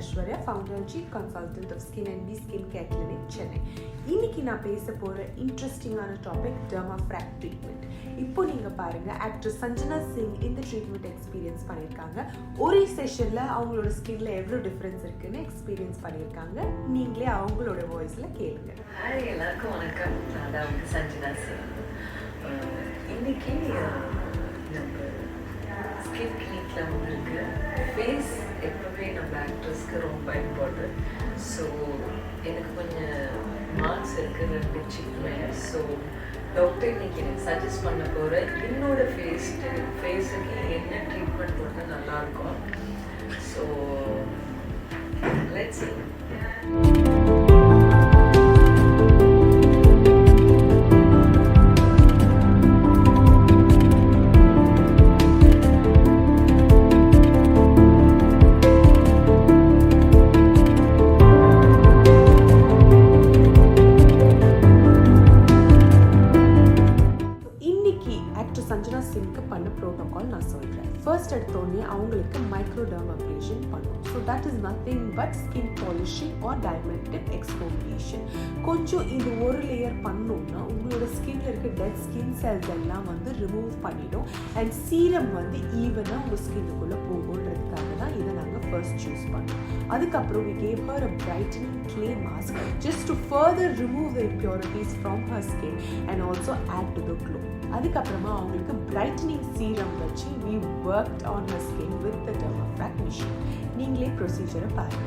Aishwarya, founder and chief consultant of Skin and Skin Care Clinic, Chennai. இன்னைக்கு நான் பேச போற இன்ட்ரெஸ்டிங்கான டாபிக் Dermafrac ட்ரீட்மெண்ட். இப்போ நீங்க பாருங்க Actress Sanjana Singh இந்த ட்ரீட்மெண்ட் எக்ஸ்பீரியன்ஸ் பண்ணிருக்காங்க. ஒரே செஷன்ல அவங்களோட ஸ்கின்ல எவ்வளவு டிஃபரன்ஸ் இருக்குன்னு எக்ஸ்பீரியன்ஸ் பண்ணிருக்காங்க. நீங்களே அவங்களோட வாய்ஸ்ல கேளுங்க. ஹாய், எல்லாருக்கும் வணக்கம். நான் தான் சஞ்சனா சிங். இன்னைக்கு நம்ம ஸ்கின் கிளினிக்ல வந்துருக்கு. ஃபேஸ் எப்பவுமே நம்ம ஆக்ட்ரஸ்க்கு ரொம்ப இம்பார்ட்டன்ட். ஸோ எனக்கு கொஞ்சம் மார்க்ஸ் இருக்குது, 2 சிக்னேன். ஸோ டாக்டர் இன்னைக்கு எனக்கு சஜஸ்ட் பண்ண போகிற என்னோட ஃபேஸுக்கு என்ன ட்ரீட்மெண்ட் போட்டால் நல்லாயிருக்கும். So let's see. சஞ்சனா சிங்க்கு பண்ண ப்ரோட்டோகால் நான் சொல்கிறேன். ஃபர்ஸ்ட் எடுத்தோடனே அவங்களுக்கு மைக்ரோடர்மாப்ரேஷன் பண்ணும். So that is nothing but skin polishing or diamond tip exfoliation. கொஞ்சம் இது ஒரு லேயர் பண்ணோம்னா உங்களோட ஸ்கின்ல இருக்க டெட் ஸ்கின் செல்ஸ் எல்லாம் வந்து ரிமூவ் பண்ணிடும். அண்ட் சீரம் வந்து ஈவனாக உங்கள் ஸ்கின்னுக்குள்ளே போகுன்றதுக்காக தான் இதை நாங்கள் ஃபர்ஸ்ட் சூஸ் பண்ணோம். அதுக்கப்புறம் we gave her a brightening clay mask just to further remove the impurities from her skin and also add to the glow. அதுக்கப்புறமா அவங்களுக்கு பிரைட்டனிங் சீரம் வச்சு we worked on her skin with the Dermafrac machine. நீங்களே ப்ரொசீஜரை பாருங்க.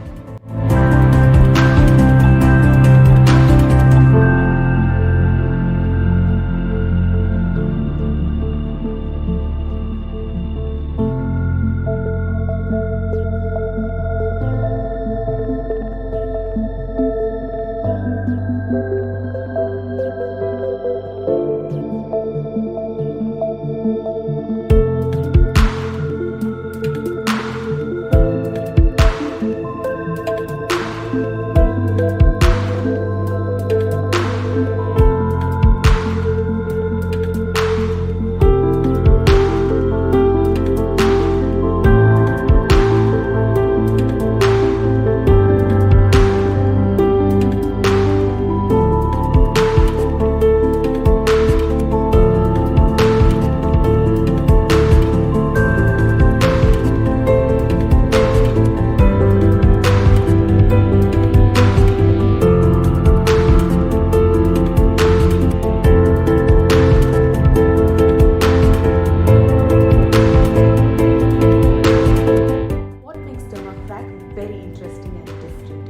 Very interesting and different.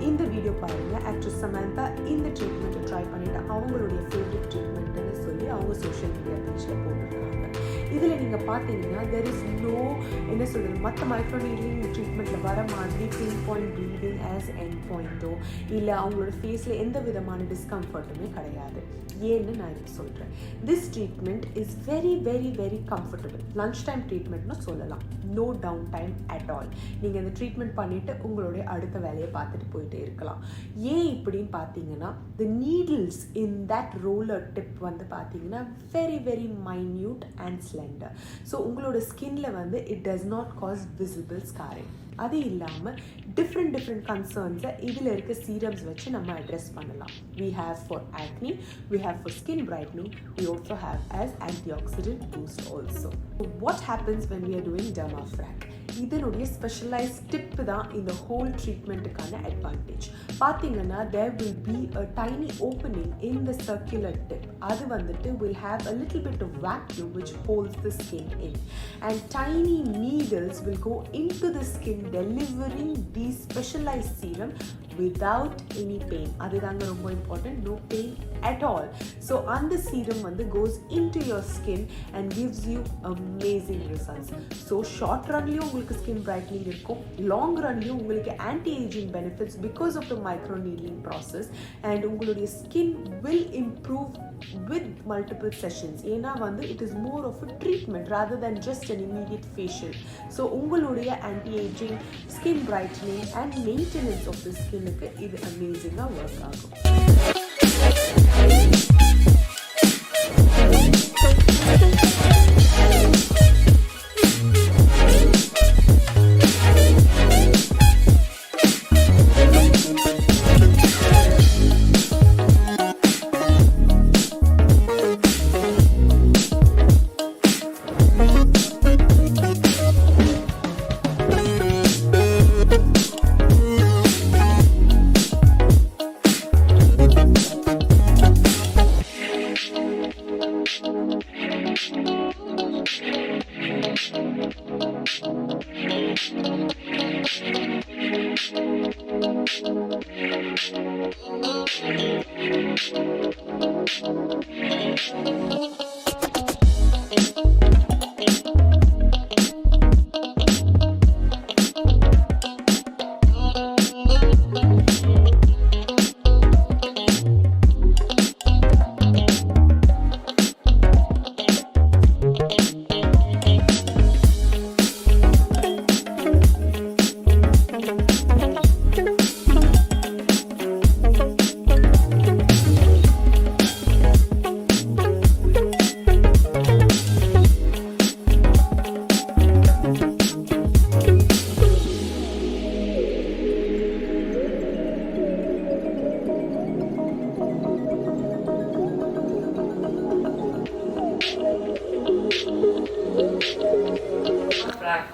இந்த video பாருங்க. Actress Samantha இந்த ட்ரீட்மெண்ட்டை try பண்ணிட்டு அவங்களுடைய ஃபேவரட் ட்ரீட்மெண்ட்னு சொல்லி அவங்க சோஷியல் மீடியா பேஜில் போட்டிருக்காங்க. இதில் நீங்கள் பார்த்தீங்கன்னா there is no என்ன சொல்கிறது, மற்ற மைக்ரோநீடிலிங் ட்ரீட்மெண்ட்டில் வர மாதிரி pin point bleeding as end பாயிண்ட்டோ இல்லை அவங்களோட ஃபேஸில் எந்த விதமான டிஸ்கம்ஃபர்ட்டுமே கிடையாது. ஏன்னு நான் இதுக்கு சொல்கிறேன். This treatment is very very very comfortable. Lunch time ட்ரீட்மெண்ட்னு சொல்லலாம். No down time at all. நீங்கள் இந்த ட்ரீட்மெண்ட் பண்ணிவிட்டு உங்களுடைய அடுத்த வேலையை பார்த்துட்டு போயிட்டே இருக்கலாம். ஏன் இப்படின்னு பார்த்தீங்கன்னா the needles in that roller tip வந்து பார்த்தீங்கன்னா very very minute and slender. So உங்களோட ஸ்கின்ல வந்து it does not cause visible scarring. அது இல்லாமல் டிஃப்ரெண்ட் கன்சர்ன்ஸை இதில் இருக்க சீரம்ஸ் வச்சு நம்ம அட்ரெஸ் பண்ணலாம். we have for acne, we have for skin brightening, we also have as antioxidant boost also. So what happens when we are doing Dermafrac? இதனுடைய specialise tip தான் இந்த ஹோல் ட்ரீட்மெண்ட்டுக்கான அட்வான்டேஜ். பார்த்தீங்கன்னா there will be a tiny opening in the circular tip. அது வந்துட்டு will have a little bit of vacuum which holds the skin in, and tiny needles will go into the skin delivering these specialized serum without any pain. அதுதாங்க ரொம்ப important. No pain at all. So அந்த serum வந்து goes into your skin and gives you amazing results. So short runலயும் உங்களுக்கு skin brightening இருக்கும், long runலயும் உங்களுக்கு anti-aging benefits because of the microneedling process, and உங்களுடைய skin will improve with multiple sessions. ஏன்னா வந்து it is more of a treatment rather than just an immediate facial. So உங்களுடைய anti-aging, skin brightening and maintenance of the skin க்கு இது amazing-ஆ work ஆகும்.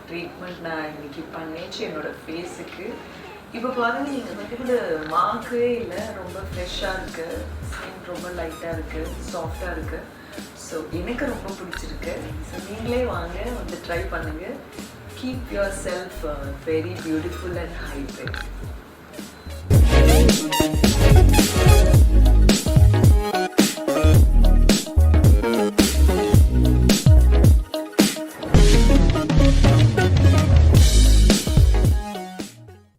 Treatment நான் இன்னைக்கு பண்ணிச்சு என்னோட ஃபேஸுக்கு. இப்போ பாருங்க, நீங்கள் வந்து மார்க்கே இல்லை, ரொம்ப ஃப்ரெஷ்ஷாக இருக்குது, ஸ்கின் ரொம்ப லைட்டாக இருக்குது, சாஃப்டாக இருக்குது. ஸோ எனக்கு ரொம்ப பிடிச்சிருக்கு. ஸோ நீங்களே வாங்க, வந்து ட்ரை பண்ணுங்கள். Keep your self very beautiful and hybrid.